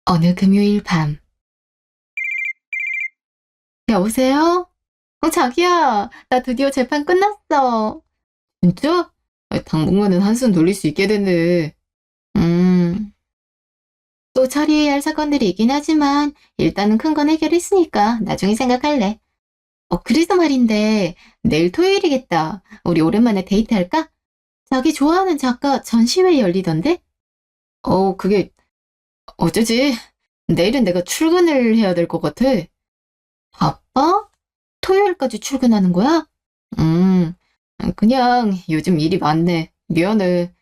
어느 금요일 밤. 여보세요? 자기야, 나 드디어 재판 끝났어. 진짜? 당분간은 한숨 돌릴 수 있게 됐네. 음, 또 처리해야 할 사건들이 있긴 하지만 일단은 큰 건 해결했으니까 나중에 생각할래. 그래서 말인데 내일 토요일이겠다. 우리 오랜만에 데이트할까? 자기 좋아하는 작가 전시회 열리던데? 그게 어쩌지? 내일은 내가 출근을 해야 될 것 같아. 바빠? 토요일까지 출근하는 거야? 음, 그냥 요즘 일이 많네. 미안해.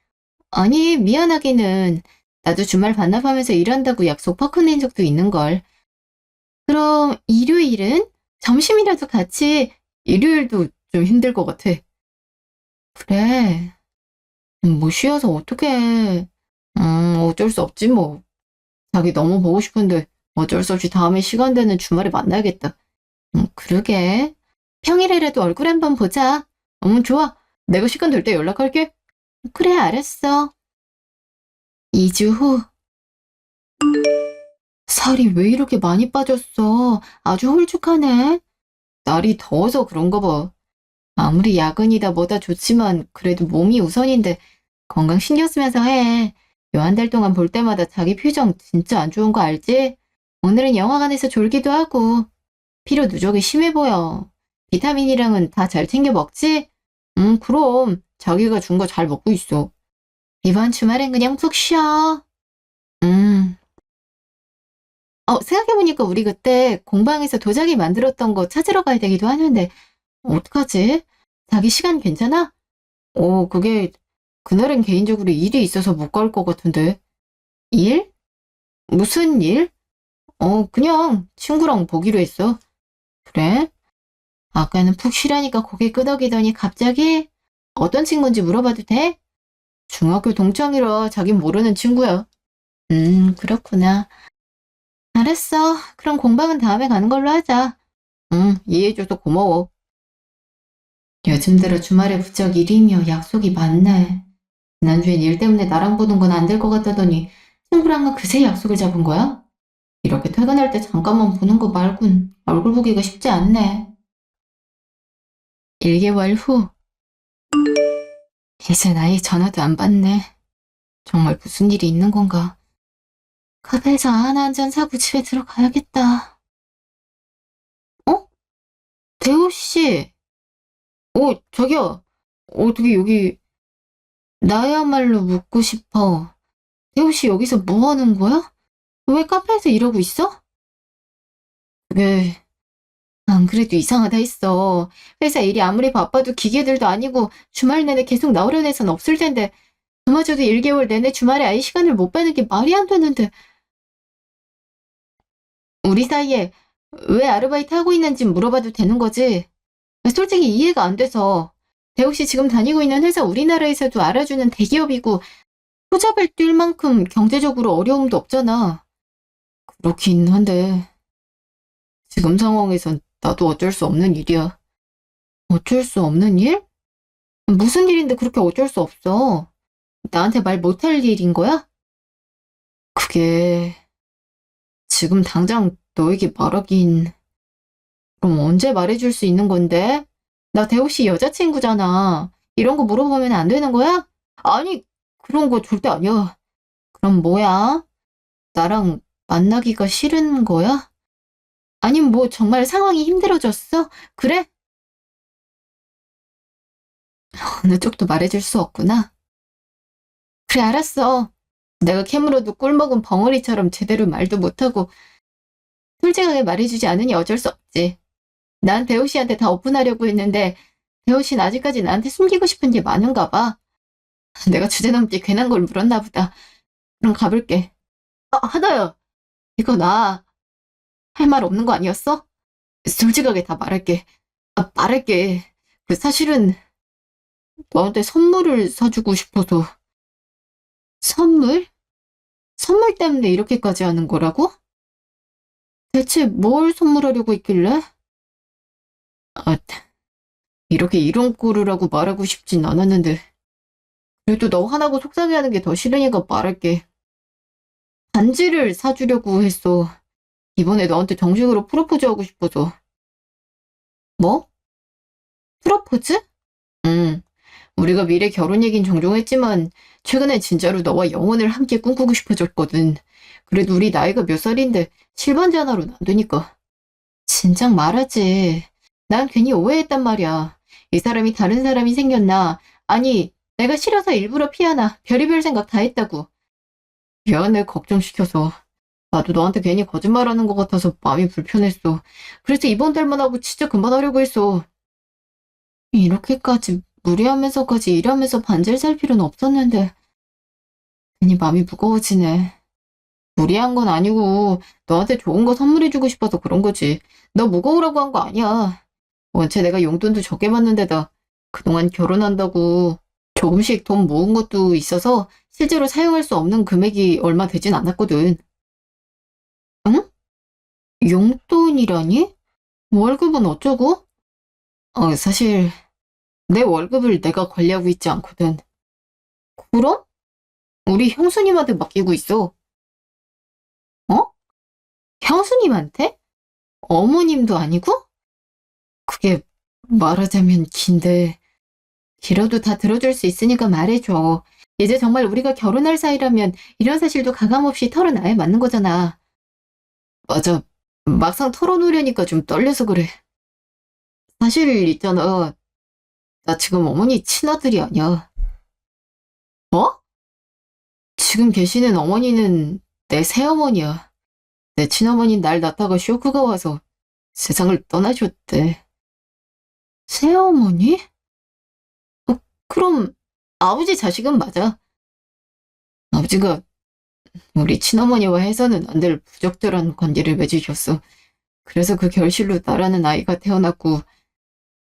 아니, 미안하기는 나도 주말 반납하면서 일한다고 약속 퍼크낸 적도 있는걸. 그럼 일요일은? 점심이라도 같이, 일요일도 좀 힘들 것 같아. 그래. 뭐 쉬어서 어떡해. 어쩔 수 없지 뭐. 자기 너무 보고 싶은데 어쩔 수 없이 다음에 시간 되는 주말에 만나야겠다. 그러게. 평일에라도 얼굴 한번 보자. 좋아. 내가 시간 될 때 연락할게. 그래, 알았어. 2주 후. 살이 왜 이렇게 많이 빠졌어? 아주 홀쭉하네. 날이 더워서 그런가 봐. 아무리 야근이다 뭐다 좋지만 그래도 몸이 우선인데 건강 신경 쓰면서 해. 요 한 달 동안 볼 때마다 자기 표정 진짜 안 좋은 거 알지? 오늘은 영화관에서 졸기도 하고 피로 누적이 심해 보여. 비타민이랑은 다 잘 챙겨 먹지? 그럼 자기가 준 거 잘 먹고 있어. 이번 주말엔 그냥 푹 쉬어. 음. 생각해보니까 우리 그때 공방에서 도자기 만들었던 거 찾으러 가야 되기도 하는데 어떡하지? 자기 시간 괜찮아? 그게 그날은 개인적으로 일이 있어서 못 갈 것 같은데. 일? 무슨 일? 그냥 친구랑 보기로 했어. 그래? 아까는 푹 쉬라니까 고개 끄덕이더니 갑자기 어떤 친구인지 물어봐도 돼? 중학교 동창이라 자긴 모르는 친구야. 그렇구나. 알았어. 그럼 공방은 다음에 가는 걸로 하자. 이해해줘서 고마워. 요즘 들어 주말에 부쩍 일이며 약속이 많네. 지난주엔 일 때문에 나랑 보는 건 안 될 것 같다더니 친구랑은 그새 약속을 잡은 거야? 이렇게 퇴근할 때 잠깐만 보는 거 말곤 얼굴 보기가 쉽지 않네. 1개월 후. 이제 나이 전화도 안 받네. 정말 무슨 일이 있는 건가? 카페에서 하나 한 잔 사고 집에 들어가야겠다. 어? 대호 씨. 자기야. 어떻게 여기 나야말로 묻고 싶어. 대호 씨 여기서 뭐 하는 거야? 왜 카페에서 이러고 있어? 왜, 안 그래도 이상하다 했어. 회사 일이 아무리 바빠도 기계들도 아니고 주말 내내 계속 나오려는 애선 없을 텐데 그마저도 1개월 내내 주말에 아예 시간을 못 빼는 게 말이 안 되는데 우리 사이에 왜 아르바이트 하고 있는지 물어봐도 되는 거지? 솔직히 이해가 안 돼서 대호 씨 지금 다니고 있는 회사 우리나라에서도 알아주는 대기업이고 후잡을 뛸 만큼 경제적으로 어려움도 없잖아. 그렇긴 한데 지금 상황에선 나도 어쩔 수 없는 일이야. 어쩔 수 없는 일? 무슨 일인데 그렇게 어쩔 수 없어? 나한테 말 못할 일인 거야? 그게 지금 당장 너에게 말하긴 그럼 언제 말해줄 수 있는 건데? 나 대호 씨 여자친구잖아. 이런 거 물어보면 안 되는 거야? 아니 그런 거 절대 아니야. 그럼 뭐야? 나랑 만나기가 싫은 거야? 아님 뭐 정말 상황이 힘들어졌어? 그래? 어느 쪽도 말해줄 수 없구나. 그래 알았어. 내가 캐물어도 꿀먹은 벙어리처럼 제대로 말도 못하고 솔직하게 말해주지 않으니 어쩔 수 없지. 난 대호 씨한테 다 오픈하려고 했는데 대호 씨는 아직까지 나한테 숨기고 싶은 게 많은가 봐. 내가 주제넘게 괜한 걸 물었나 보다. 그럼 가볼게. 하다야. 이거 나 할 말 없는 거 아니었어? 솔직하게 다 말할게. 말할게. 사실은 너한테 선물을 사주고 싶어서. 선물? 선물 때문에 이렇게까지 하는 거라고? 대체 뭘 선물하려고 했길래? 아, 이렇게 이런 꼴이라고 말하고 싶진 않았는데. 그래도 너 화나고 속상해하는 게 더 싫으니까 말할게. 반지를 사주려고 했어. 이번에 너한테 정식으로 프로포즈하고 싶어서. 뭐? 프로포즈? 응. 우리가 미래 결혼 얘긴 종종 했지만 최근에 진짜로 너와 영혼을 함께 꿈꾸고 싶어졌거든. 그래도 우리 나이가 몇 살인데 실반지 하나로는 안 되니까. 진작 말하지. 난 괜히 오해했단 말이야. 이 사람이 다른 사람이 생겼나? 아니, 내가 싫어서 일부러 피하나? 별의별 생각 다 했다고. 미안해, 걱정시켜서. 나도 너한테 괜히 거짓말하는 것 같아서 마음이 불편했어. 그래서 이번 달만 하고 진짜 그만 하려고 했어. 이렇게까지 무리하면서까지 일하면서 반지를 살 필요는 없었는데 괜히 마음이 무거워지네. 무리한 건 아니고 너한테 좋은 거 선물해주고 싶어서 그런 거지. 너 무거우라고 한 거 아니야. 원체 내가 용돈도 적게 받는 데다 그동안 결혼한다고 조금씩 돈 모은 것도 있어서 실제로 사용할 수 없는 금액이 얼마 되진 않았거든. 응? 용돈이라니? 월급은 어쩌고? 사실 내 월급을 내가 관리하고 있지 않거든. 그럼? 우리 형수님한테 맡기고 있어. 어? 형수님한테? 어머님도 아니고? 그게 말하자면 긴데 길어도 다 들어줄 수 있으니까 말해줘. 이제 정말 우리가 결혼할 사이라면 이런 사실도 가감없이 털어놔야 맞는 거잖아. 맞아. 막상 털어놓으려니까 좀 떨려서 그래. 사실 있잖아. 나 지금 어머니 친아들이 아니야. 뭐? 지금 계시는 어머니는 내 새어머니야. 내 친어머니는 날 낳다가 쇼크가 와서 세상을 떠나셨대. 새어머니? 그럼 아버지 자식은 맞아. 아버지가 우리 친어머니와 해서는 안 될 부적절한 관계를 맺으셨어. 그래서 그 결실로 나라는 아이가 태어났고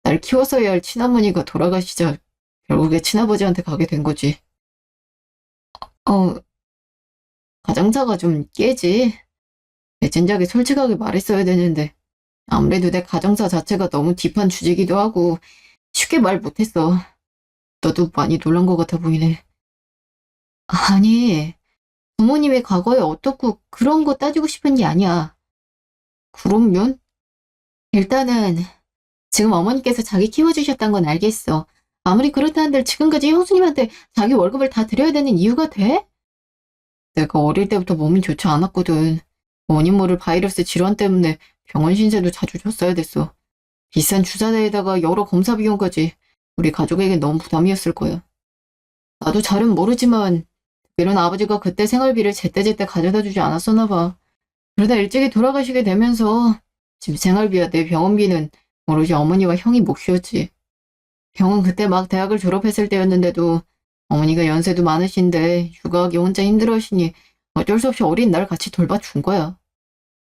날 키워서야 할 친어머니가 돌아가시자 결국에 친아버지한테 가게 된 거지. 어, 가장자가 좀 깨지. 내 진작에 솔직하게 말했어야 되는데 아무래도 내 가정사 자체가 너무 딥한 주제기도 하고 쉽게 말 못했어. 너도 많이 놀란 것 같아 보이네. 아니, 부모님의 과거에 어떻고 그런 거 따지고 싶은 게 아니야. 그러면? 일단은 지금 어머니께서 자기 키워주셨다는 건 알겠어. 아무리 그렇다 한들 지금까지 형수님한테 자기 월급을 다 드려야 되는 이유가 돼? 내가 어릴 때부터 몸이 좋지 않았거든. 원인 모를 바이러스 질환 때문에 병원 신세도 자주 줬어야 됐어. 비싼 주사대에다가 여러 검사 비용까지 우리 가족에게 너무 부담이었을 거야. 나도 잘은 모르지만 특별한 아버지가 그때 생활비를 제때제때 가져다 주지 않았었나 봐. 그러다 일찍이 돌아가시게 되면서 집 생활비와 내 병원비는 오로지 어머니와 형이 몫이었지. 형은 그때 막 대학을 졸업했을 때였는데도 어머니가 연세도 많으신데 육아하기 혼자 힘들어하시니 어쩔 수 없이 어린 날 같이 돌봐준 거야.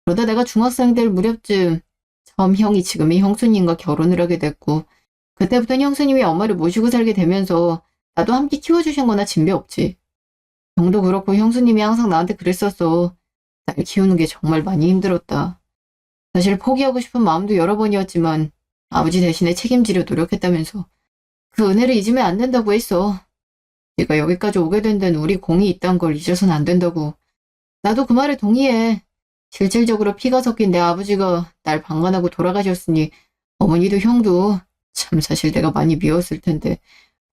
그러다 내가 중학생 될 무렵쯤 처음 형이 지금의 형수님과 결혼을 하게 됐고 그때부터 형수님이 엄마를 모시고 살게 되면서 나도 함께 키워주신 거나 진배 없지. 형도 그렇고 형수님이 항상 나한테 그랬었어. 날 키우는 게 정말 많이 힘들었다. 사실 포기하고 싶은 마음도 여러 번이었지만 아버지 대신에 책임지려 노력했다면서 그 은혜를 잊으면 안 된다고 했어. 네가 여기까지 오게 된 데는 우리 공이 있다는 걸 잊어선 안 된다고. 나도 그 말에 동의해. 실질적으로 피가 섞인 내 아버지가 날 방관하고 돌아가셨으니 어머니도 형도 참 사실 내가 많이 미웠을 텐데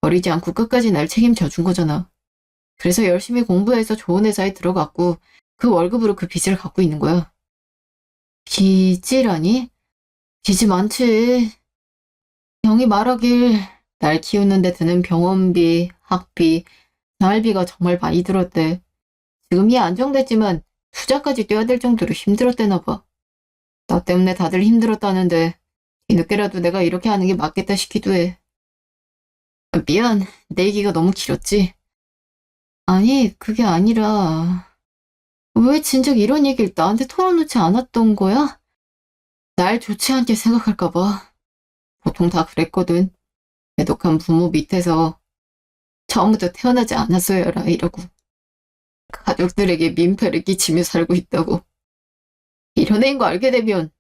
버리지 않고 끝까지 날 책임져 준 거잖아. 그래서 열심히 공부해서 좋은 회사에 들어갔고 그 월급으로 그 빚을 갚고 있는 거야. 빚이라니? 빚이 많지. 형이 말하길 날 키우는데 드는 병원비, 학비, 생활비가 정말 많이 들었대. 지금이 안정됐지만 투자까지 떼야 될 정도로 힘들었대나 봐. 나 때문에 다들 힘들었다는데 뒤늦게라도 내가 이렇게 하는 게 맞겠다 싶기도 해. 미안, 내 얘기가 너무 길었지? 아니, 그게 아니라 왜 진작 이런 얘기를 나한테 털어놓지 않았던 거야? 날 좋지 않게 생각할까 봐. 보통 다 그랬거든. 애독한 부모 밑에서 처음부터 태어나지 않았어야 해라 이러고 가족들에게 민폐를 끼치며 살고 있다고. 이런 애인 거 알게 되면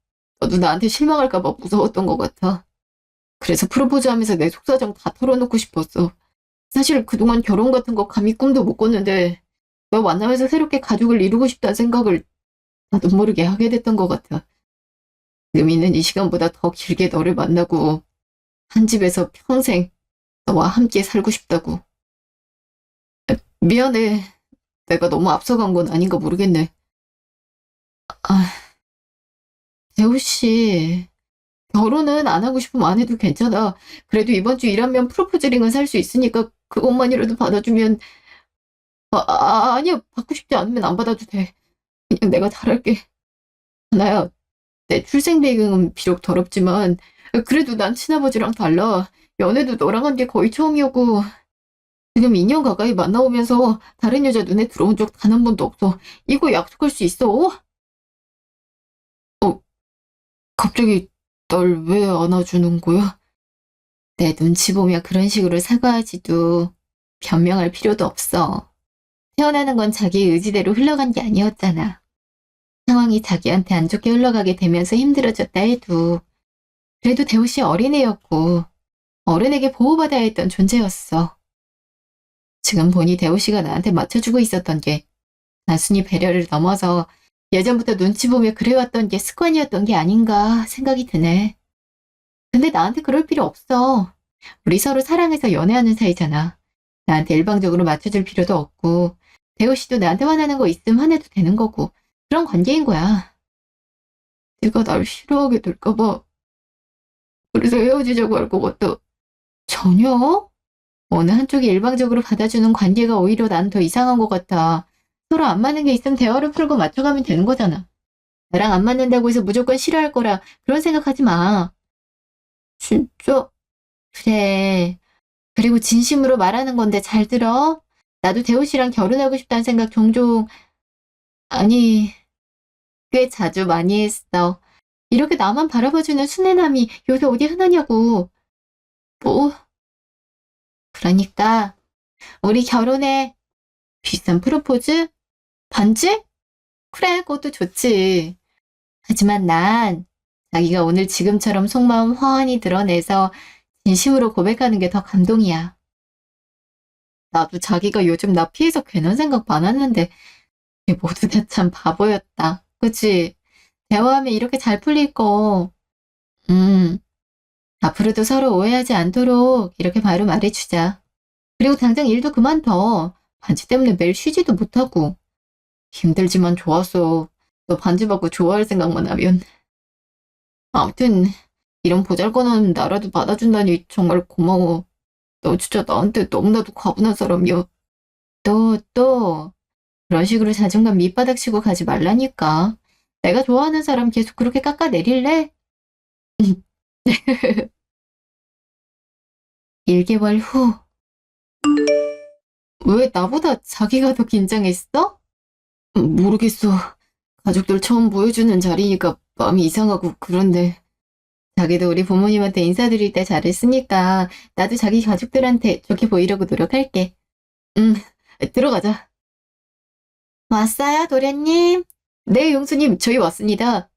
너도 나한테 실망할까 봐 무서웠던 것 같아. 그래서 프로포즈하면서 내 속사정 다 털어놓고 싶었어. 사실 그동안 결혼 같은 거 감히 꿈도 못 꿨는데 너 만나면서 새롭게 가족을 이루고 싶다는 생각을 나도 모르게 하게 됐던 것 같아. 지금 있는 이 시간보다 더 길게 너를 만나고 한 집에서 평생 너와 함께 살고 싶다고. 미안해. 내가 너무 앞서간 건 아닌가 모르겠네. 아, 대우 씨. 결혼은 안 하고 싶으면 안 해도 괜찮아. 그래도 이번 주 일하면 프로포즈링은 살 수 있으니까 그것만이라도 받아주면. 아니야. 받고 싶지 않으면 안 받아도 돼. 그냥 내가 잘할게. 하나야, 내 출생 배경은 비록 더럽지만 그래도 난 친아버지랑 달라. 연애도 너랑 한 게 거의 처음이었고 지금 2년 가까이 만나오면서 다른 여자 눈에 들어온 적 단 한 번도 없어. 이거 약속할 수 있어? 갑자기 날 왜 안아주는 거야? 내 눈치 보며 그런 식으로 사과하지도 변명할 필요도 없어. 태어나는 건 자기 의지대로 흘러간 게 아니었잖아. 상황이 자기한테 안 좋게 흘러가게 되면서 힘들어졌다 해도 그래도 대우씨 어린애였고 어른에게 보호받아야 했던 존재였어. 지금 보니 대우씨가 나한테 맞춰주고 있었던 게 단순히 배려를 넘어서 예전부터 눈치 보며 그래왔던 게 습관이었던 게 아닌가 생각이 드네. 근데 나한테 그럴 필요 없어. 우리 서로 사랑해서 연애하는 사이잖아. 나한테 일방적으로 맞춰줄 필요도 없고 대우씨도 나한테 화나는 거 있으면 화내도 되는 거고 그런 관계인 거야. 네가 날 싫어하게 될까봐 그래서 헤어지자고 할 것 같아. 전혀? 어느 한쪽이 일방적으로 받아주는 관계가 오히려 난 더 이상한 것 같아. 서로 안 맞는 게 있으면 대화를 풀고 맞춰가면 되는 거잖아. 나랑 안 맞는다고 해서 무조건 싫어할 거라 그런 생각하지 마. 진짜? 그래. 그리고 진심으로 말하는 건데 잘 들어. 나도 대호 씨랑 결혼하고 싶다는 생각 종종, 아니, 꽤 자주 많이 했어. 이렇게 나만 바라봐주는 순애남이 요새 어디 흔하냐고. 뭐, 그러니까 우리 결혼해. 비싼 프로포즈? 반지? 그래, 그것도 좋지. 하지만 난 자기가 오늘 지금처럼 속마음 환히 드러내서 진심으로 고백하는 게 더 감동이야. 나도 자기가 요즘 나 피해서 괜한 생각 많았는데 이게 모두 다 참 바보였다. 그치? 대화하면 이렇게 잘 풀릴 거. 음, 앞으로도 서로 오해하지 않도록 이렇게 바로 말해주자. 그리고 당장 일도 그만둬. 반지 때문에 매일 쉬지도 못하고. 힘들지만 좋았어. 너 반지 받고 좋아할 생각만 하면. 아무튼 이런 보잘것없는 나라도 받아준다니 정말 고마워. 너 진짜 나한테 너무나도 과분한 사람이야. 또 그런 식으로 자존감 밑바닥 치고 가지 말라니까. 내가 좋아하는 사람 계속 그렇게 깎아내릴래? 1개월 후. 왜 나보다 자기가 더 긴장했어? 모르겠어. 가족들 처음 보여주는 자리니까 마음이 이상하고 그런데. 자기도 우리 부모님한테 인사드릴 때 잘했으니까 나도 자기 가족들한테 좋게 보이려고 노력할게. 응, 들어가자. 왔어요, 도련님? 네, 용수님, 저희 왔습니다.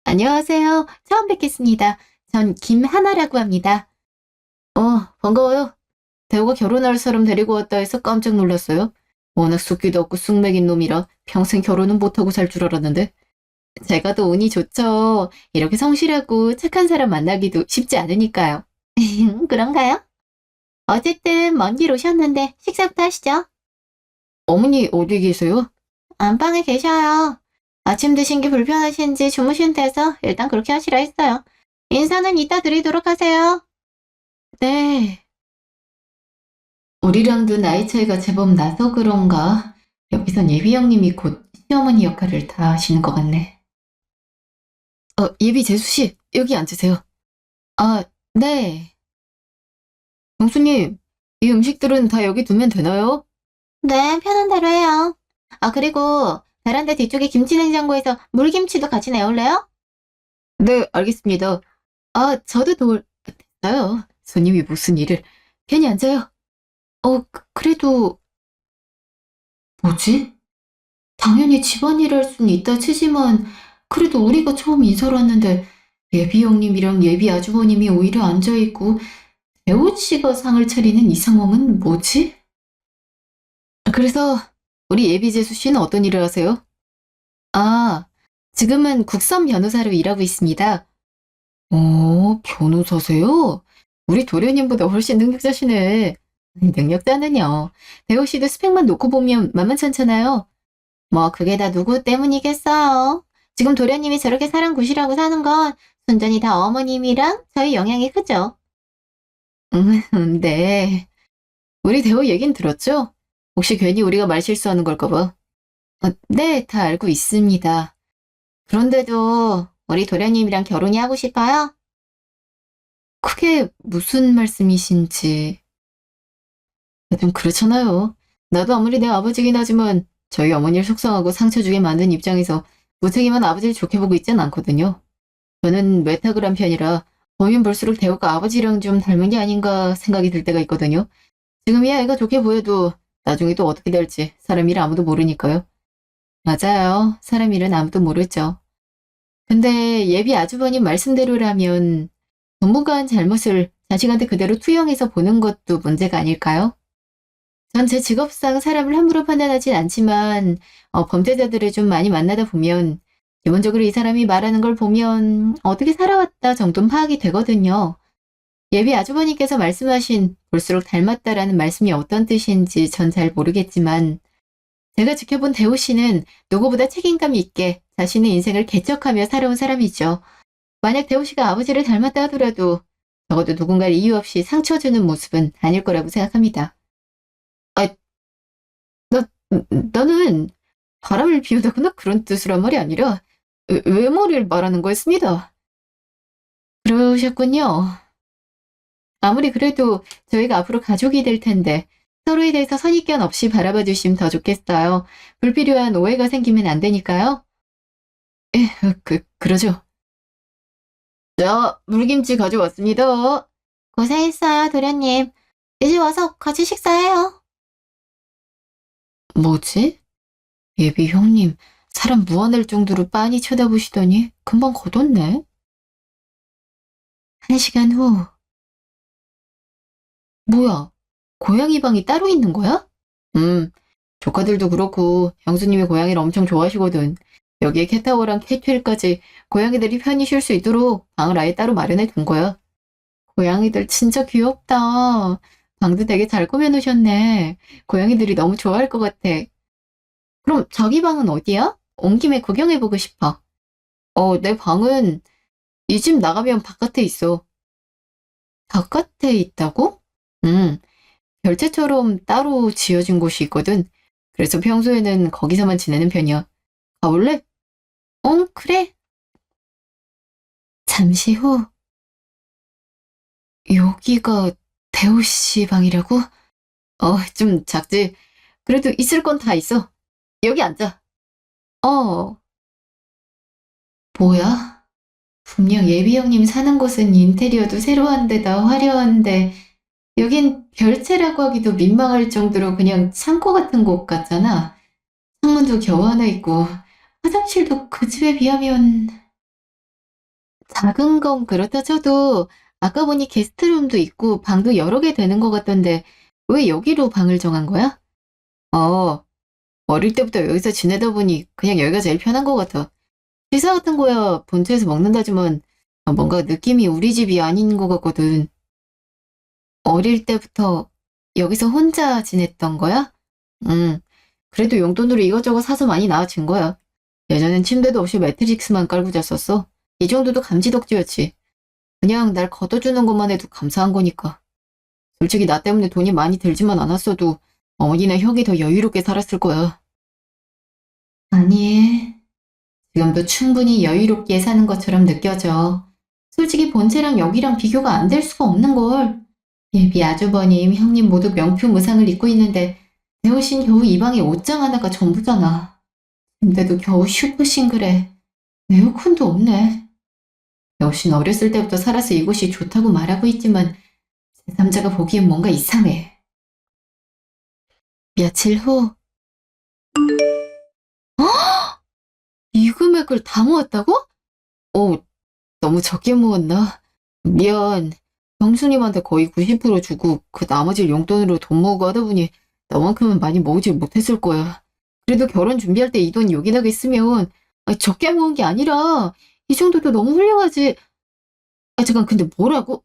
안녕하세요. 처음 뵙겠습니다. 전 김하나라고 합니다. 반가워요. 대호가 결혼할 사람 데리고 왔다 해서 깜짝 놀랐어요. 워낙 숫기도 없고 쑥맥인 놈이라 평생 결혼은 못하고 살 줄 알았는데. 제가 더 운이 좋죠. 이렇게 성실하고 착한 사람 만나기도 쉽지 않으니까요. 그런가요? 어쨌든 먼 길 오셨는데 식사부터 하시죠. 어머니 어디 계세요? 안방에 계셔요. 아침 드신 게 불편하신지 주무신대서 일단 그렇게 하시라 했어요. 인사는 이따 드리도록 하세요. 네. 우리랑도 나이 차이가 제법 나서 그런가? 여기선 예비 형님이 곧 시어머니 역할을 다 하시는 것 같네. 예비 재수씨, 여기 앉으세요. 아, 네. 영수님, 이 음식들은 다 여기 두면 되나요? 네, 편한 대로 해요. 그리고 베란다 뒤쪽에 김치냉장고에서 물김치도 같이 내올래요? 네, 알겠습니다. 저도 됐어요. 손님이 무슨 일을. 괜히 앉아요. 그래도, 뭐지? 당연히 집안일 할 수는 있다 치지만, 그래도 우리가 처음 인사를 왔는데, 예비 형님이랑 예비 아주버님이 오히려 앉아있고, 대호 씨가 상을 차리는 이 상황은 뭐지? 그래서 우리 예비재수 씨는 어떤 일을 하세요? 아, 지금은 국선 변호사로 일하고 있습니다. 변호사세요? 우리 도련님보다 훨씬 능력자시네. 능력자는요. 대호 씨도 스펙만 놓고 보면 만만찮잖아요. 뭐 그게 다 누구 때문이겠어요. 지금 도련님이 저렇게 사람 구실하고 사는 건 순전히 다 어머님이랑 저희 영향이 크죠. 네. 우리 대호 얘긴 들었죠? 혹시 괜히 우리가 말 실수하는 걸까 봐. 네, 다 알고 있습니다. 그런데도 우리 도련님이랑 결혼이 하고 싶어요? 그게 무슨 말씀이신지. 좀 그렇잖아요. 나도 아무리 내 아버지긴 하지만 저희 어머니를 속상하고 상처 주게 만든 입장에서 무책임한 아버지를 좋게 보고 있진 않거든요. 저는 외탁을 한 편이라 보면 볼수록 대호가 아버지랑 좀 닮은 게 아닌가 생각이 들 때가 있거든요. 지금이야 애가 좋게 보여도 나중에 또 어떻게 될지 사람 일은 아무도 모르니까요. 맞아요. 사람 일은 아무도 모르죠. 근데 예비 아주버님 말씀대로라면 전문가한 잘못을 자식한테 그대로 투영해서 보는 것도 문제가 아닐까요? 전 제 직업상 사람을 함부로 판단하진 않지만 범죄자들을 좀 많이 만나다 보면 기본적으로 이 사람이 말하는 걸 보면 어떻게 살아왔다 정도는 파악이 되거든요. 예비 아주버님께서 말씀하신 볼수록 닮았다라는 말씀이 어떤 뜻인지 전 잘 모르겠지만 제가 지켜본 대호 씨는 누구보다 책임감 있게 자신의 인생을 개척하며 살아온 사람이죠. 만약 대호 씨가 아버지를 닮았다 하더라도 적어도 누군가를 이유 없이 상처 주는 모습은 아닐 거라고 생각합니다. 아, 나, 나는 바람을 피우다거나 그런 뜻으란 말이 아니라 외모를 말하는 거였습니다. 그러셨군요. 아무리 그래도 저희가 앞으로 가족이 될 텐데 서로에 대해서 선입견 없이 바라봐 주시면 더 좋겠어요. 불필요한 오해가 생기면 안 되니까요. 예, 그러죠. 자, 물김치 가져왔습니다. 고생했어요, 도련님. 이제 와서 같이 식사해요. 뭐지? 예비 형님, 사람 무안할 정도로 빤히 쳐다보시더니 금방 걷었네. 1시간 후. 뭐야, 고양이 방이 따로 있는 거야? 조카들도 그렇고 형수님이 고양이를 엄청 좋아하시거든. 여기에 캣타워랑 캣휠까지 고양이들이 편히 쉴 수 있도록 방을 아예 따로 마련해 둔 거야. 고양이들 진짜 귀엽다. 방도 되게 잘 꾸며놓으셨네. 고양이들이 너무 좋아할 것 같아. 그럼 자기 방은 어디야? 온 김에 구경해보고 싶어. 내 방은 이 집 나가면 바깥에 있어. 바깥에 있다고? 응, 별채처럼 따로 지어진 곳이 있거든. 그래서 평소에는 거기서만 지내는 편이야. 가볼래? 그래. 잠시 후, 여기가 대호 씨 방이라고? 좀 작지? 그래도 있을 건 다 있어. 여기 앉아. 어, 뭐야? 분명 예비 형님 사는 곳은 인테리어도 새로운 데다 화려한데, 여긴 별채라고 하기도 민망할 정도로 그냥 창고 같은 곳 같잖아. 창문도 겨우 하나 있고, 화장실도 그 집에 비하면 작은 건 그렇다 쳐도 아까 보니 게스트룸도 있고 방도 여러 개 되는 것 같던데 왜 여기로 방을 정한 거야? 어, 어릴 때부터 여기서 지내다 보니 그냥 여기가 제일 편한 것 같아. 식사 같은 거야 본처에서 먹는다지만 뭔가 느낌이 우리 집이 아닌 것 같거든. 어릴 때부터 여기서 혼자 지냈던 거야? 응. 그래도 용돈으로 이것저것 사서 많이 나아진 거야. 예전엔 침대도 없이 매트릭스만 깔고 잤었어. 이 정도도 감지덕지였지. 그냥 날 걷어주는 것만 해도 감사한 거니까. 솔직히 나 때문에 돈이 많이 들지만 않았어도 어머니나 형이 더 여유롭게 살았을 거야. 아니, 지금도 충분히 여유롭게 사는 것처럼 느껴져. 솔직히 본체랑 여기랑 비교가 안 될 수가 없는 걸. 예비 아주버님, 형님 모두 명품 의상을 입고 있는데 내 옷인 겨우 이 방에 옷장 하나가 전부잖아. 근데도 겨우 슈퍼 싱글에 에어컨도 없네. 역시 어렸을 때부터 살아서 이곳이 좋다고 말하고 있지만 제3자가 보기엔 뭔가 이상해. 며칠 후, 이 금액을 다 모았다고? 너무 적게 모았나? 미안. 형수님한테 거의 90% 주고 그 나머지 용돈으로 돈 모으고 하다 보니 너만큼은 많이 모으지 못했을 거야. 그래도 결혼 준비할 때 이 돈 요긴하게 쓰면 적게 모은 게 아니라 이 정도도 너무 훌륭하지. 잠깐 근데 뭐라고?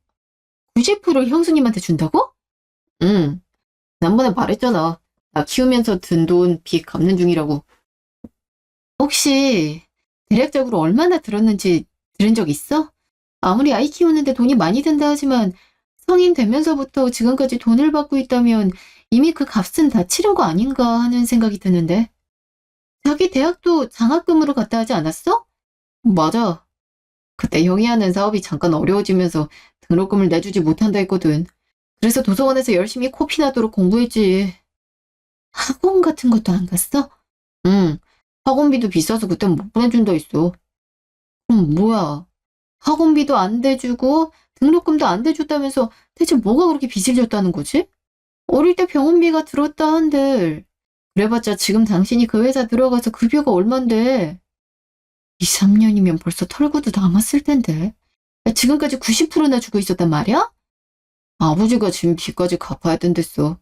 90%를 형수님한테 준다고? 응. 지난번에 말했잖아. 나 키우면서 든 돈 빚 갚는 중이라고. 혹시 대략적으로 얼마나 들었는지 들은 적 있어? 아무리 아이 키우는데 돈이 많이 든다 하지만 성인 되면서부터 지금까지 돈을 받고 있다면 이미 그 값은 다 치른 거 아닌가 하는 생각이 드는데. 자기 대학도 장학금으로 갔다 하지 않았어? 맞아. 그때 형이 하는 사업이 잠깐 어려워지면서 등록금을 내주지 못한다 했거든. 그래서 도서관에서 열심히 코피 나도록 공부했지. 학원 같은 것도 안 갔어? 응. 학원비도 비싸서 그땐 못 보내준다 했어. 그럼 뭐야? 학원비도 안 대주고 등록금도 안 대줬다면서 대체 뭐가 그렇게 빚을 졌다는 거지? 어릴 때 병원비가 들었다 한들 그래봤자 지금 당신이 그 회사 들어가서 급여가 얼만데 2, 3년이면 벌써 털고도 남았을 텐데 지금까지 90%나 주고 있었단 말이야? 아버지가 지금 빚까지 갚아야 된댔어.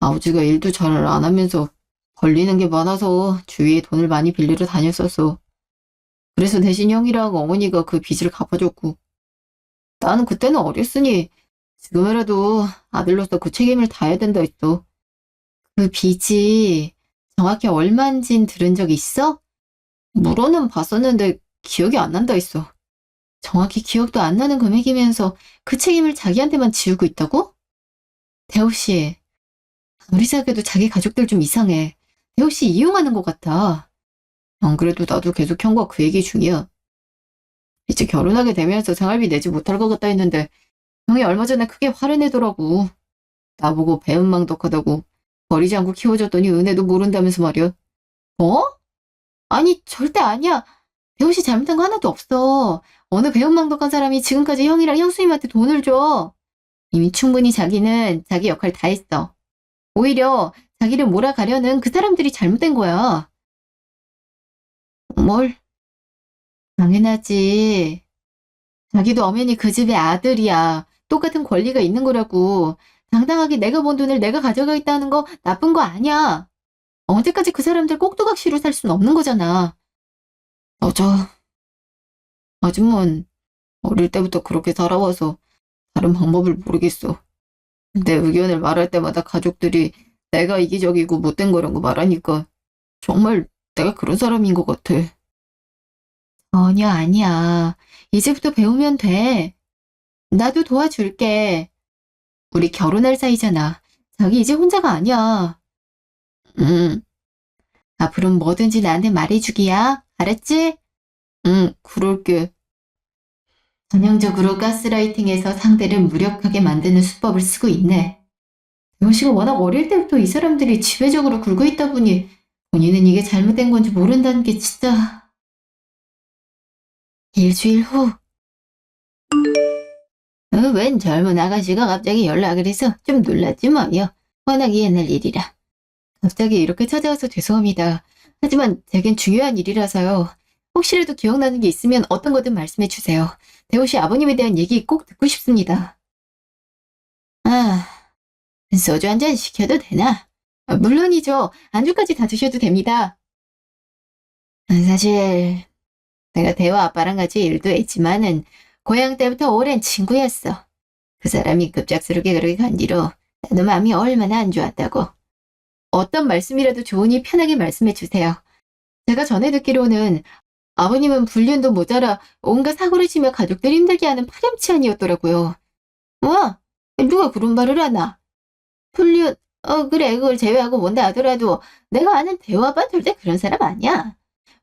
아버지가 일도 잘 안 하면서 걸리는 게 많아서 주위에 돈을 많이 빌리러 다녔었어. 그래서 대신 형이랑 어머니가 그 빚을 갚아줬고 나는 그때는 어렸으니 지금이라도 아들로서 그 책임을 다해야 된다 했어. 그 빚이 정확히 얼마인진 들은 적 있어? 물어는 봤었는데 기억이 안 난다 했어. 정확히 기억도 안 나는 금액이면서 그 책임을 자기한테만 지우고 있다고? 대호 씨, 아무리 생각해도 자기 가족들 좀 이상해. 대호 씨 이용하는 것 같아. 안 그래도 나도 계속 형과 그 얘기 중이야. 이제 결혼하게 되면서 생활비 내지 못할 것 같다 했는데 형이 얼마 전에 크게 화를 내더라고. 나보고 배은망덕하다고 버리지 않고 키워줬더니 은혜도 모른다면서 말이야. 뭐? 아니 절대 아니야. 대호 씨 잘못한 거 하나도 없어. 어느 배은망덕한 사람이 지금까지 형이랑 형수님한테 돈을 줘. 이미 충분히 자기는 자기 역할 다 했어. 오히려 자기를 몰아가려는 그 사람들이 잘못된 거야. 뭘? 당연하지. 자기도 엄연히 그 집의 아들이야. 똑같은 권리가 있는 거라고. 당당하게 내가 번 돈을 내가 가져가겠다는 거 나쁜 거 아니야. 언제까지 그 사람들 꼭두각시로 살 순 없는 거잖아. 맞아. 아줌만 어릴 때부터 그렇게 살아와서 다른 방법을 모르겠어. 내 의견을 말할 때마다 가족들이 내가 이기적이고 못된 거라고 말하니까 정말 내가 그런 사람인 것 같아. 전혀 아니야. 이제부터 배우면 돼. 나도 도와줄게. 우리 결혼할 사이잖아. 자기 이제 혼자가 아니야. 응. 앞으로는 뭐든지 나한테 말해주기야. 알았지? 응, 그럴게. 전형적으로 가스라이팅에서 상대를 무력하게 만드는 수법을 쓰고 있네. 대원 씨가 워낙 어릴 때부터 이 사람들이 지배적으로 굴고 있다 보니 본인은 이게 잘못된 건지 모른다는 게 진짜... 일주일 후. 웬 젊은 아가씨가 갑자기 연락을 해서 좀 놀랐지 뭐요. 워낙 옛날 일이라. 갑자기 이렇게 찾아와서 죄송합니다. 하지만 제겐 중요한 일이라서요. 혹시라도 기억나는 게 있으면 어떤 거든 말씀해 주세요. 대호 씨 아버님에 대한 얘기 꼭 듣고 싶습니다. 아, 소주 한 잔 시켜도 되나? 물론이죠. 안주까지 다 드셔도 됩니다. 사실 내가 대호 아빠랑 같이 일도 했지만은 고향 때부터 오랜 친구였어. 그 사람이 급작스럽게 그렇게 간 뒤로 나도 마음이 얼마나 안 좋았다고. 어떤 말씀이라도 좋으니 편하게 말씀해 주세요. 제가 전해 듣기로는 아버님은 불륜도 모자라 온갖 사고를 치며 가족들 힘들게 하는 파렴치한이었더라고요. 와, 누가 그런 말을 하나? 불륜, 그래, 그걸 제외하고 본다 하더라도 내가 아는 대호 아빠는 절대 그런 사람 아니야.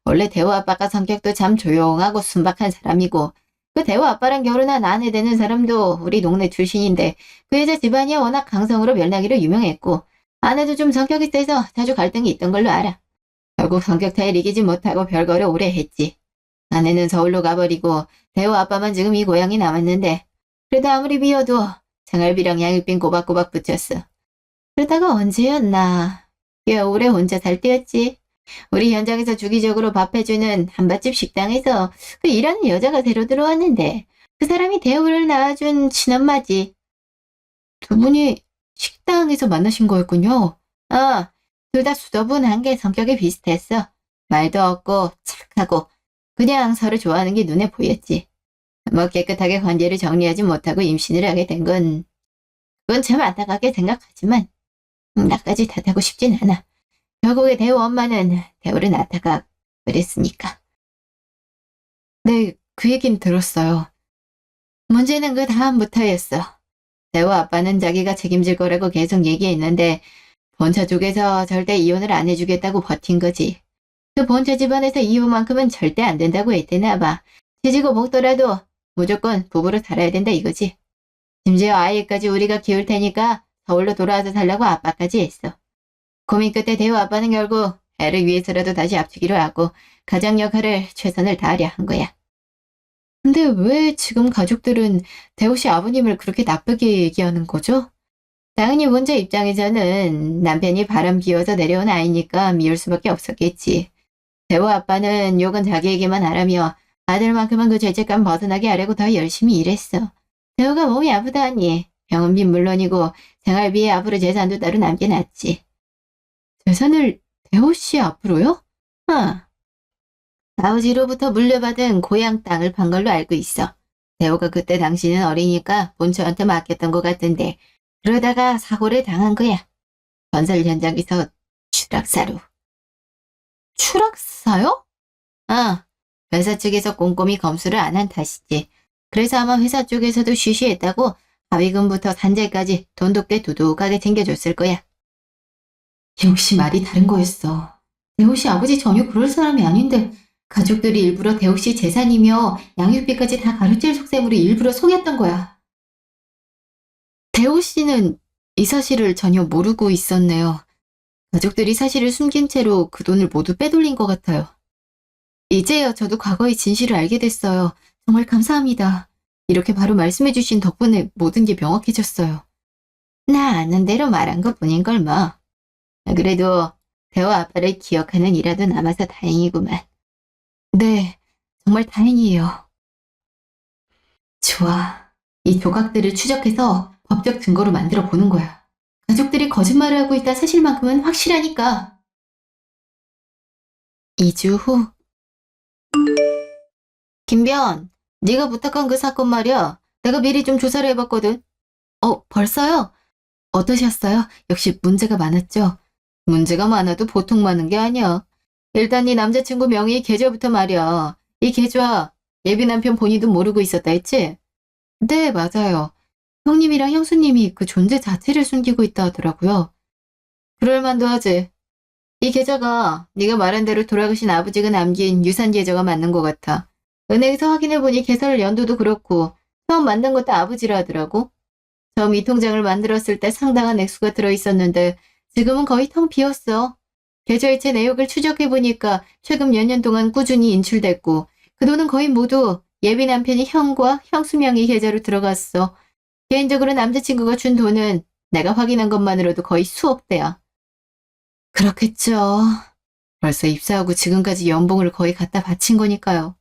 원래 대호 아빠가 성격도 참 조용하고 순박한 사람이고 그 대호 아빠랑 결혼한 아내 되는 사람도 우리 동네 출신인데 그 여자 집안이 워낙 강성으로 면나기로 유명했고 아내도 좀 성격이 세서 자주 갈등이 있던 걸로 알아. 결국 성격 타일 이기지 못하고 별거를 오래 했지. 아내는 서울로 가버리고 대호 아빠만 지금 이 고향이 남았는데 그래도 아무리 비워도 생활비랑 양육빈 꼬박꼬박 붙였어. 그러다가 언제였나 꽤 오래 혼자 살 때였지. 우리 현장에서 주기적으로 밥 해주는 한밭집 식당에서 그 일하는 여자가 새로 들어왔는데 그 사람이 대호를 낳아준 친엄마지. 두 분이 식당에서 만나신 거였군요. 아, 둘 다 수더분한 게 성격이 비슷했어. 말도 없고 착하고 그냥 서로 좋아하는 게 눈에 보였지. 뭐 깨끗하게 관계를 정리하지 못하고 임신을 하게 된 건 그건 참 안타깝게 생각하지만 나까지 탓하고 싶진 않아. 결국에 대호 엄마는 대호를 낳다가 그랬으니까. 네, 그 얘긴 들었어요. 문제는 그 다음부터였어. 대호 아빠는 자기가 책임질 거라고 계속 얘기했는데 본처 쪽에서 절대 이혼을 안 해주겠다고 버틴 거지. 그 본처 집안에서 이혼만큼은 절대 안 된다고 했대나 봐. 지지고 볶더라도 무조건 부부로 살아야 된다 이거지. 심지어 아이까지 우리가 키울 테니까 서울로 돌아와서 살라고 압박까지 했어. 고민 끝에 대호 아빠는 결국 애를 위해서라도 다시 앞치기로 하고 가장 역할을 최선을 다하려 한 거야. 근데 왜 지금 가족들은 대호 씨 아버님을 그렇게 나쁘게 얘기하는 거죠? 당연히 본자 입장에서는 남편이 바람 피워서 내려온 아이니까 미울 수밖에 없었겠지. 대호 아빠는 욕은 자기에게만 하라며 아들만큼은 그 죄책감 벗어나게 하려고 더 열심히 일했어. 대호가 몸이 아프다니 병원비 물론이고 생활비에 앞으로 재산도 따로 남겨놨지. 재산을 대호 씨 앞으로요? 아버지로부터 물려받은 고향 땅을 판 걸로 알고 있어. 대호가 그때 당시는 어리니까 본처한테 맡겼던 것 같은데 그러다가 사고를 당한 거야. 건설 현장에서 추락사로. 추락사요? 회사 측에서 꼼꼼히 검수를 안 한 탓이지. 그래서 아마 회사 쪽에서도 쉬쉬했다고 합의금부터 산재까지 돈도 꽤 두둑하게 챙겨줬을 거야. 역시 말이 다른 거였어. 대호 씨 아버지 전혀 그럴 사람이 아닌데 가족들이 일부러 대호 씨 재산이며 양육비까지 다 가로챈 속셈으로 일부러 속였던 거야. 대호 씨는 이 사실을 전혀 모르고 있었네요. 가족들이 사실을 숨긴 채로 그 돈을 모두 빼돌린 것 같아요. 이제야 저도 과거의 진실을 알게 됐어요. 정말 감사합니다. 이렇게 바로 말씀해주신 덕분에 모든 게 명확해졌어요. 나 아는 대로 말한 것 뿐인 걸 뭐. 그래도 대호 아빠를 기억하는 이라도 남아서 다행이구만. 네, 정말 다행이에요. 좋아. 이 조각들을 추적해서 법적 증거로 만들어 보는 거야. 가족들이 거짓말을 하고 있다는 사실만큼은 확실하니까. 2주 후. 김변, 네가 부탁한 그 사건 말이야. 내가 미리 좀 조사를 해봤거든. 벌써요? 어떠셨어요? 역시 문제가 많았죠? 문제가 많아도 보통 많은 게 아니야. 일단 네 남자친구 명의 계좌부터 말이야. 이 계좌 예비 남편 본인도 모르고 있었다 했지? 네, 맞아요. 형님이랑 형수님이 그 존재 자체를 숨기고 있다 하더라고요. 그럴 만도 하지. 이 계좌가 네가 말한 대로 돌아가신 아버지가 남긴 유산 계좌가 맞는 것 같아. 은행에서 확인해보니 개설 연도도 그렇고 처음 만든 것도 아버지라 하더라고. 처음 이 통장을 만들었을 때 상당한 액수가 들어있었는데 지금은 거의 텅 비었어. 계좌이체 내역을 추적해보니까 최근 몇 년 동안 꾸준히 인출됐고 그 돈은 거의 모두 예비 남편이 형과 형수 명의 계좌로 들어갔어. 개인적으로 남자친구가 준 돈은 내가 확인한 것만으로도 거의 수억 대야. 그렇겠죠. 벌써 입사하고 지금까지 연봉을 거의 갖다 바친 거니까요.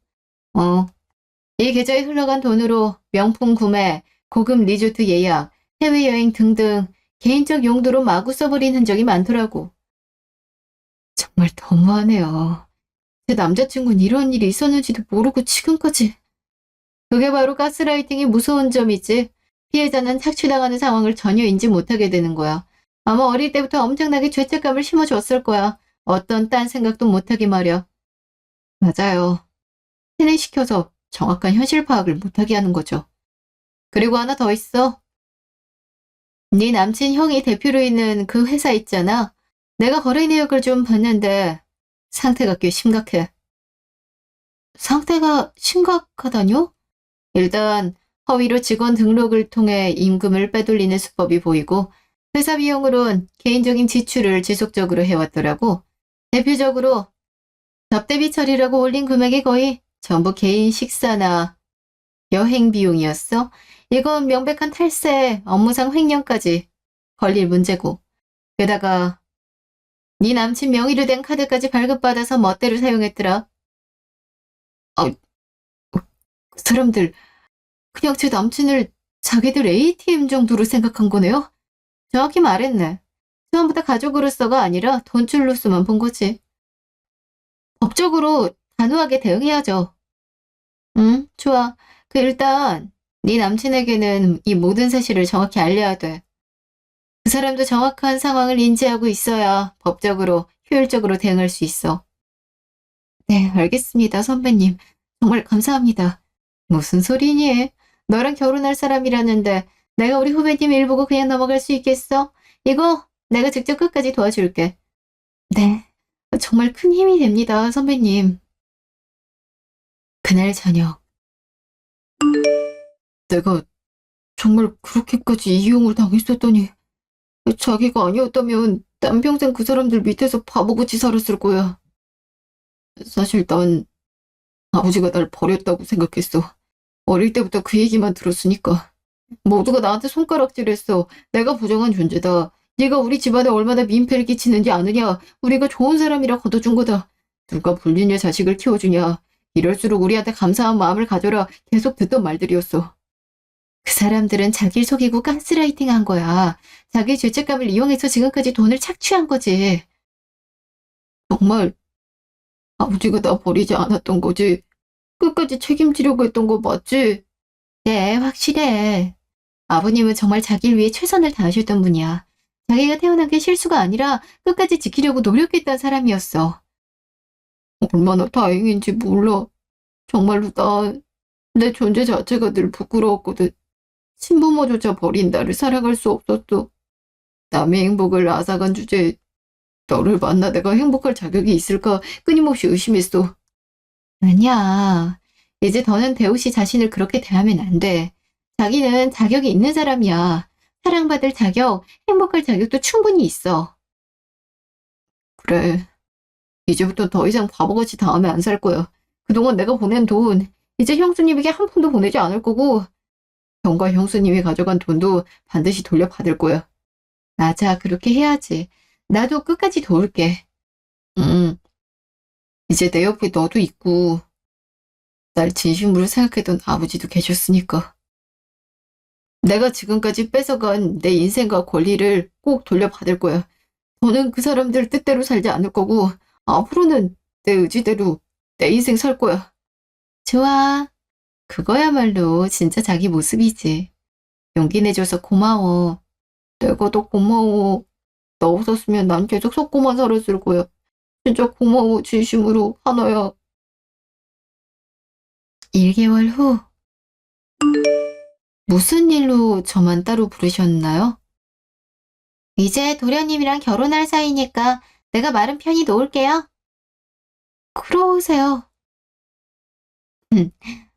이 계좌에 흘러간 돈으로 명품 구매, 고급 리조트 예약, 해외여행 등등 개인적 용도로 마구 써버린 흔적이 많더라고. 정말 너무하네요. 제 남자친구는 이런 일이 있었는지도 모르고 지금까지. 그게 바로 가스라이팅이 무서운 점이지. 피해자는 착취당하는 상황을 전혀 인지 못하게 되는 거야. 아마 어릴 때부터 엄청나게 죄책감을 심어줬을 거야. 어떤 딴 생각도 못하게 말이야. 맞아요. 세뇌시켜서 정확한 현실 파악을 못하게 하는 거죠. 그리고 하나 더 있어. 네 남친 형이 대표로 있는 그 회사 있잖아. 내가 거래 내역을 좀 봤는데 상태가 꽤 심각해. 상태가 심각하다뇨? 일단 허위로 직원 등록을 통해 임금을 빼돌리는 수법이 보이고 회사 비용으론 개인적인 지출을 지속적으로 해왔더라고. 대표적으로 접대비 처리라고 올린 금액이 거의 전부 개인 식사나 여행 비용이었어. 이건 명백한 탈세, 업무상 횡령까지 걸릴 문제고. 게다가 네 남친 명의로 된 카드까지 발급받아서 멋대로 사용했더라. 그 사람들 그냥 제 남친을 자기들 ATM 정도로 생각한 거네요? 정확히 말했네. 처음부터 가족으로서가 아니라 돈줄로서만 본 거지. 법적으로 단호하게 대응해야죠. 응, 좋아. 일단 네 남친에게는 이 모든 사실을 정확히 알려야 돼. 그 사람도 정확한 상황을 인지하고 있어야 법적으로 효율적으로 대응할 수 있어. 네, 알겠습니다, 선배님. 정말 감사합니다. 무슨 소리니? 너랑 결혼할 사람이라는데 내가 우리 후배님 일 보고 그냥 넘어갈 수 있겠어? 이거 내가 직접 끝까지 도와줄게. 네, 정말 큰 힘이 됩니다, 선배님. 그날 저녁. 내가 정말 그렇게까지 이용을 당했었더니 자기가 아니었다면 난 평생 그 사람들 밑에서 바보같이 살았을 거야. 사실 난 아버지가 날 버렸다고 생각했어. 어릴 때부터 그 얘기만 들었으니까. 모두가 나한테 손가락질했어. 내가 부정한 존재다. 네가 우리 집안에 얼마나 민폐를 끼치는지 아느냐. 우리가 좋은 사람이라 걷어준 거다. 누가 불륜의 자식을 키워주냐. 이럴수록 우리한테 감사한 마음을 가져라. 계속 듣던 말들이었어. 그 사람들은 자기를 속이고 가스라이팅 한 거야. 자기 죄책감을 이용해서 지금까지 돈을 착취한 거지. 정말 아버지가 나 버리지 않았던 거지. 끝까지 책임지려고 했던 거 맞지? 네, 확실해. 아버님은 정말 자기를 위해 최선을 다하셨던 분이야. 자기가 태어난 게 실수가 아니라 끝까지 지키려고 노력했던 사람이었어. 얼마나 다행인지 몰라. 정말로 내 존재 자체가 늘 부끄러웠거든. 친부모조차 버린 나를 사랑할 수 없었어. 남의 행복을 앗아간 주제에 너를 만나 내가 행복할 자격이 있을까 끊임없이 의심했어. 아니야. 이제 더는 대우 씨 자신을 그렇게 대하면 안 돼. 자기는 자격이 있는 사람이야. 사랑받을 자격, 행복할 자격도 충분히 있어. 그래. 이제부터 더 이상 바보같이 당하면 안 살 거야. 그동안 내가 보낸 돈, 이제 형수님에게 한 푼도 보내지 않을 거고, 형과 형수님이 가져간 돈도 반드시 돌려받을 거야. 맞아, 그렇게 해야지. 나도 끝까지 도울게. 응, 이제 내 옆에 너도 있고, 날 진심으로 생각했던 아버지도 계셨으니까. 내가 지금까지 뺏어간 내 인생과 권리를 꼭 돌려받을 거야. 더는 그 사람들 뜻대로 살지 않을 거고, 앞으로는 내 의지대로 내 인생 살 거야. 좋아. 그거야말로 진짜 자기 모습이지. 용기 내줘서 고마워. 내가 더 고마워. 너 없었으면 난 계속 속고만 살았을 거야. 진짜 고마워, 진심으로, 하나야. 1개월 후. 무슨 일로 저만 따로 부르셨나요? 이제 도련님이랑 결혼할 사이니까 내가 마른 편히 놓을게요. 그러세요.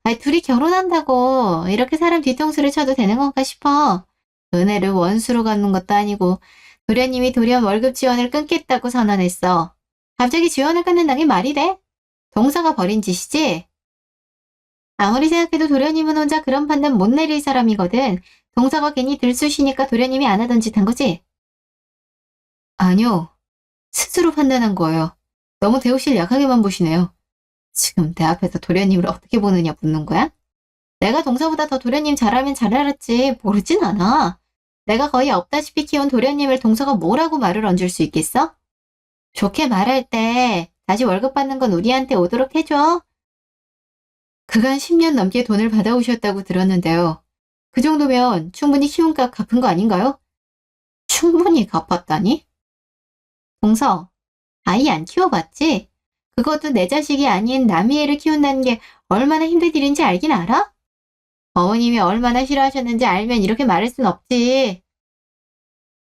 아니, 둘이 결혼한다고 이렇게 사람 뒤통수를 쳐도 되는 건가 싶어. 은혜를 원수로 갚는 것도 아니고 도련님이 돌연 월급 지원을 끊겠다고 선언했어. 갑자기 지원을 끊는다는 게 말이 돼? 동서가 벌인 짓이지? 아무리 생각해도 도련님은 혼자 그런 판단 못 내릴 사람이거든. 동서가 괜히 들쑤시니까 도련님이 안 하던 짓 한 거지? 아니요. 스스로 판단한 거예요. 너무 대우실 약하게만 보시네요. 지금 내 앞에서 도련님을 어떻게 보느냐 묻는 거야? 내가 동서보다 더 도련님 잘하면 잘 알았지 모르진 않아. 내가 거의 없다시피 키운 도련님을 동서가 뭐라고 말을 얹을 수 있겠어? 좋게 말할 때 다시 월급 받는 건 우리한테 오도록 해줘. 그간 10년 넘게 돈을 받아오셨다고 들었는데요. 그 정도면 충분히 키움값 갚은 거 아닌가요? 충분히 갚았다니? 동서, 아이 안 키워봤지? 그것도 내 자식이 아닌 남의 애를 키운다는 게 얼마나 힘든 일인지 알긴 알아? 어머님이 얼마나 싫어하셨는지 알면 이렇게 말할 순 없지.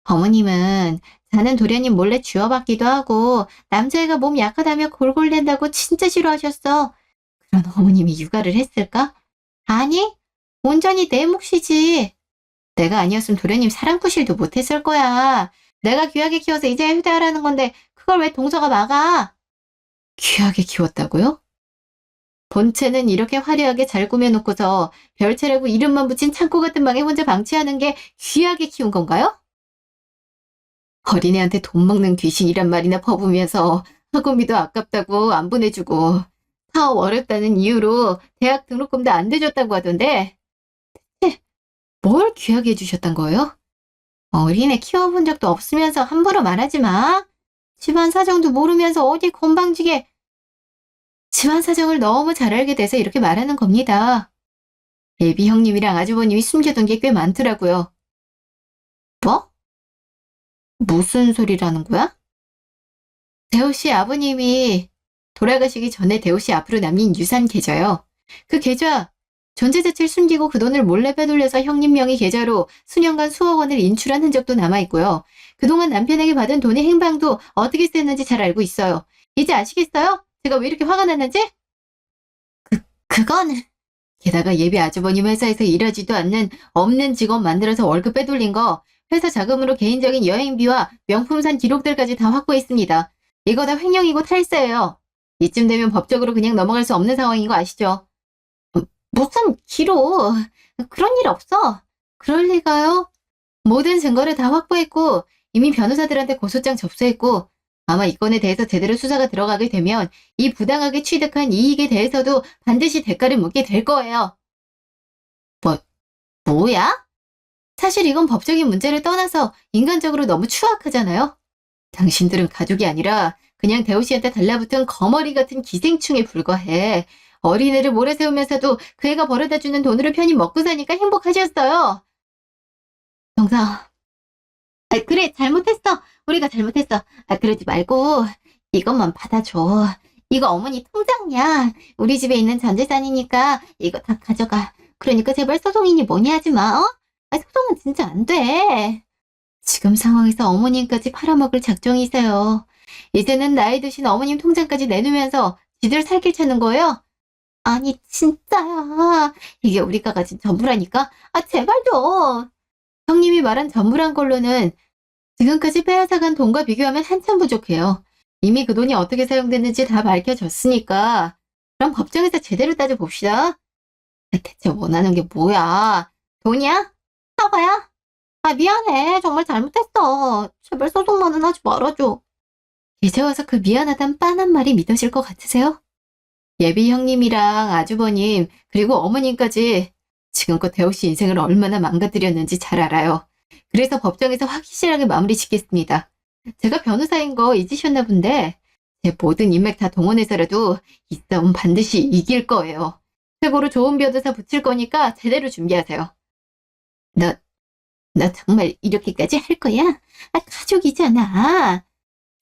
어머님은 자는 도련님 몰래 쥐어받기도 하고 남자애가 몸 약하다며 골골댄다고 진짜 싫어하셨어. 그런 어머님이 육아를 했을까? 아니, 온전히 내 몫이지. 내가 아니었으면 도련님 사랑구실도 못했을 거야. 내가 귀하게 키워서 이제야 효대하라는 건데 그걸 왜 동서가 막아? 귀하게 키웠다고요? 본체는 이렇게 화려하게 잘 꾸며놓고서 별채라고 이름만 붙인 창고 같은 방에 혼자 방치하는 게 귀하게 키운 건가요? 어린애한테 돈 먹는 귀신이란 말이나 퍼부으면서 학원비도 아깝다고 안 보내주고 사업 어렵다는 이유로 대학 등록금도 안 대줬다고 하던데 뭘 귀하게 해주셨단 거예요? 어린애 키워본 적도 없으면서 함부로 말하지 마. 집안 사정도 모르면서 어디 건방지게. 집안 사정을 너무 잘 알게 돼서 이렇게 말하는 겁니다. 예비 형님이랑 아주버님이 숨겨둔 게 꽤 많더라고요. 뭐? 무슨 소리라는 거야? 대호 씨 아버님이 돌아가시기 전에 대호 씨 앞으로 남긴 유산 계좌요. 그 계좌, 존재 자체를 숨기고 그 돈을 몰래 빼돌려서 형님 명의 계좌로 수년간 수억 원을 인출한 흔적도 남아있고요. 그동안 남편에게 받은 돈의 행방도 어떻게 쓰였는지 잘 알고 있어요. 이제 아시겠어요? 제가 왜 이렇게 화가 났는지? 그건... 게다가 예비 아주버님 회사에서 일하지도 않는 없는 직원 만들어서 월급 빼돌린 거, 회사 자금으로 개인적인 여행비와 명품산 기록들까지 다 확보했습니다. 이거 다 횡령이고 탈세예요. 이쯤 되면 법적으로 그냥 넘어갈 수 없는 상황인 거 아시죠? 무슨 기록? 그런 일 없어. 그럴 리가요? 모든 증거를 다 확보했고 이미 변호사들한테 고소장 접수했고 아마 이 건에 대해서 제대로 수사가 들어가게 되면 이 부당하게 취득한 이익에 대해서도 반드시 대가를 묻게 될 거예요. 뭐야? 사실 이건 법적인 문제를 떠나서 인간적으로 너무 추악하잖아요? 당신들은 가족이 아니라 그냥 대호 씨한테 달라붙은 거머리 같은 기생충에 불과해. 어린애를 몰아 세우면서도 그 애가 벌어다주는 돈으로 편히 먹고 사니까 행복하셨어요. 정상. 그래, 잘못했어. 우리가 잘못했어. 그러지 말고 이것만 받아줘. 이거 어머니 통장이야. 우리 집에 있는 전 재산이니까 이거 다 가져가. 그러니까 제발 소송이니 뭐니 하지 마, 어? 소송은 진짜 안 돼. 지금 상황에서 어머님까지 팔아먹을 작정이세요. 이제는 나이 드신 어머님 통장까지 내놓으면서 지들 살 길 찾는 거예요? 아니, 진짜야. 이게 우리가 가진 전부라니까? 제발 좀. 형님이 말한 전부란 걸로는 지금까지 빼앗아간 돈과 비교하면 한참 부족해요. 이미 그 돈이 어떻게 사용됐는지 다 밝혀졌으니까. 그럼 법정에서 제대로 따져봅시다. 대체 원하는 게 뭐야? 돈이야? 사과야? 미안해. 정말 잘못했어. 제발 소송만은 하지 말아줘. 이제 와서 그 미안하단 빤한 말이 믿어질 것 같으세요? 예비 형님이랑 아주버님 그리고 어머님까지 지금껏 대호 씨 인생을 얼마나 망가뜨렸는지 잘 알아요. 그래서 법정에서 확실하게 마무리 짓겠습니다. 제가 변호사인 거 잊으셨나 본데 제 모든 인맥 다 동원해서라도 이 싸움 반드시 이길 거예요. 최고로 좋은 변호사 붙일 거니까 제대로 준비하세요. 너 정말 이렇게까지 할 거야? 가족이잖아.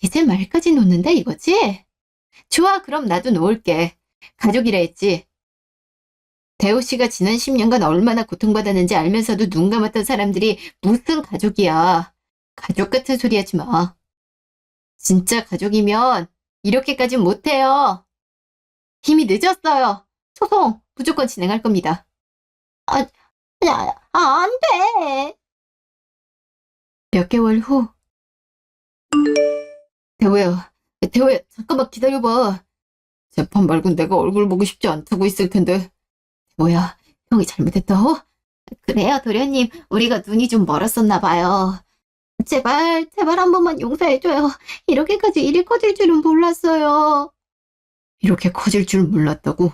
이제 말까지 놓는다 이거지? 좋아, 그럼 나도 놓을게. 가족이라 했지. 대호 씨가 지난 10년간 얼마나 고통받았는지 알면서도 눈 감았던 사람들이 무슨 가족이야. 가족 같은 소리 하지 마. 진짜 가족이면 이렇게까지 못해요. 이미 늦었어요. 소송 무조건 진행할 겁니다. 안 돼. 몇 개월 후. 대호야, 잠깐만 기다려봐. 재판 말고 내가 얼굴 보고 싶지 않다고 했을 텐데. 뭐야, 형이 잘못했다, 어? 그래요, 도련님. 우리가 눈이 좀 멀었었나 봐요. 제발 한 번만 용서해줘요. 이렇게까지 일이 커질 줄은 몰랐어요. 이렇게 커질 줄 몰랐다고?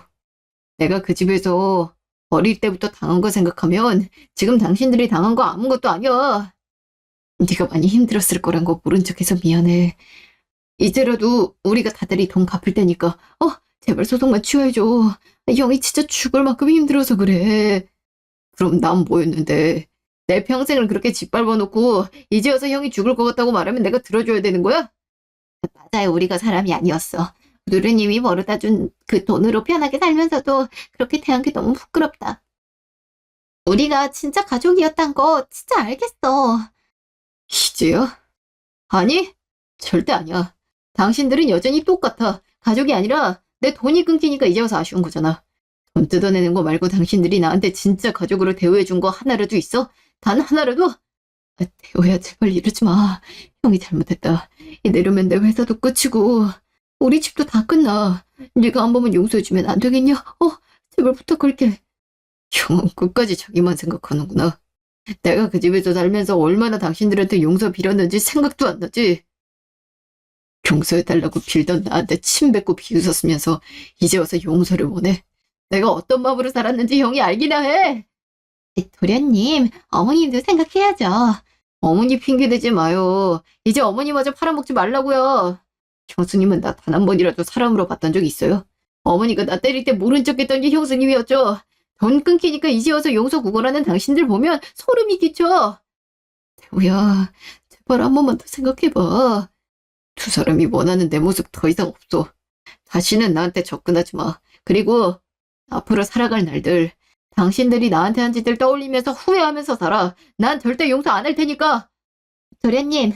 내가 그 집에서 어릴 때부터 당한 거 생각하면 지금 당신들이 당한 거 아무것도 아니야. 네가 많이 힘들었을 거란 거 모른 척해서 미안해. 이제라도 우리가 다들 이 돈 갚을 테니까 제발 소송만 취하해줘. 형이 진짜 죽을 만큼 힘들어서 그래. 그럼 난 뭐였는데? 내 평생을 그렇게 짓밟아놓고 이제 와서 형이 죽을 것 같다고 말하면 내가 들어줘야 되는 거야? 맞아요. 우리가 사람이 아니었어. 누르님이 벌어다 준 그 돈으로 편하게 살면서도 그렇게 대한 게 너무 부끄럽다. 우리가 진짜 가족이었단 거 진짜 알겠어. 이제야? 아니, 절대 아니야. 당신들은 여전히 똑같아. 가족이 아니라 내 돈이 끊기니까 이제 와서 아쉬운 거잖아. 돈 뜯어내는 거 말고 당신들이 나한테 진짜 가족으로 대우해준 거 하나라도 있어? 단 하나라도? 대호야, 제발 이러지 마. 형이 잘못했다. 내려면 내 회사도 끝이고 우리 집도 다 끝나. 네가 한 번만 용서해주면 안 되겠냐? 제발 부탁할게. 형은 끝까지 자기만 생각하는구나. 내가 그 집에서 살면서 얼마나 당신들한테 용서 빌었는지 생각도 안 나지? 용서해달라고 빌던 나한테 침 뱉고 비웃었으면서 이제 와서 용서를 원해. 내가 어떤 마음으로 살았는지 형이 알기나 해. 도련님, 어머님도 생각해야죠. 어머니 핑계대지 마요. 이제 어머니마저 팔아먹지 말라고요. 형수님은 나 단 한 번이라도 사람으로 봤던 적 있어요? 어머니가 나 때릴 때 모른 척했던 게 형수님이었죠. 돈 끊기니까 이제 와서 용서 구걸하는 당신들 보면 소름이 끼쳐. 태우야, 제발 한 번만 더 생각해봐. 두 사람이 원하는 내 모습 더 이상 없어. 다시는 나한테 접근하지 마. 그리고 앞으로 살아갈 날들, 당신들이 나한테 한 짓들 떠올리면서 후회하면서 살아. 난 절대 용서 안 할 테니까. 도련님,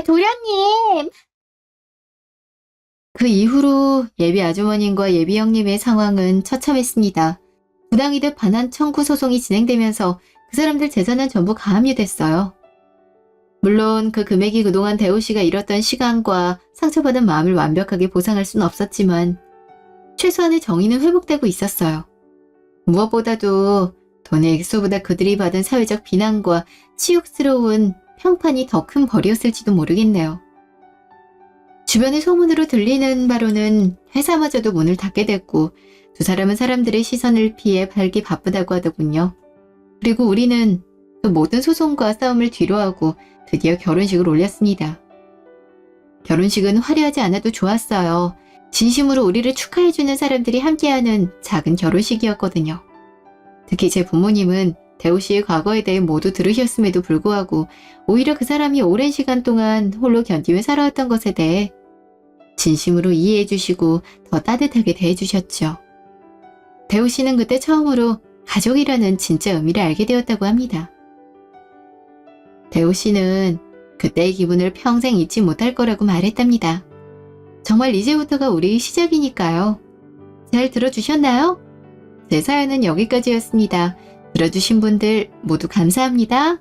도련님. 그 이후로 예비 아주머님과 예비 형님의 상황은 처참했습니다. 부당이득 반환 청구 소송이 진행되면서 그 사람들 재산은 전부 가압류됐어요. 물론 그 금액이 그동안 대호 씨가 잃었던 시간과 상처받은 마음을 완벽하게 보상할 수는 없었지만 최소한의 정의는 회복되고 있었어요. 무엇보다도 돈의 액수보다 그들이 받은 사회적 비난과 치욕스러운 평판이 더 큰 벌이었을지도 모르겠네요. 주변의 소문으로 들리는 바로는 회사마저도 문을 닫게 됐고 두 사람은 사람들의 시선을 피해 살기 바쁘다고 하더군요. 그리고 우리는 그 모든 소송과 싸움을 뒤로하고 드디어 결혼식을 올렸습니다. 결혼식은 화려하지 않아도 좋았어요. 진심으로 우리를 축하해주는 사람들이 함께하는 작은 결혼식이었거든요. 특히 제 부모님은 대호 씨의 과거에 대해 모두 들으셨음에도 불구하고 오히려 그 사람이 오랜 시간 동안 홀로 견디며 살아왔던 것에 대해 진심으로 이해해 주시고 더 따뜻하게 대해 주셨죠. 대호 씨는 그때 처음으로 가족이라는 진짜 의미를 알게 되었다고 합니다. 대호 씨는 그때의 기분을 평생 잊지 못할 거라고 말했답니다. 정말 이제부터가 우리의 시작이니까요. 잘 들어주셨나요? 제 사연은 여기까지였습니다. 들어주신 분들 모두 감사합니다.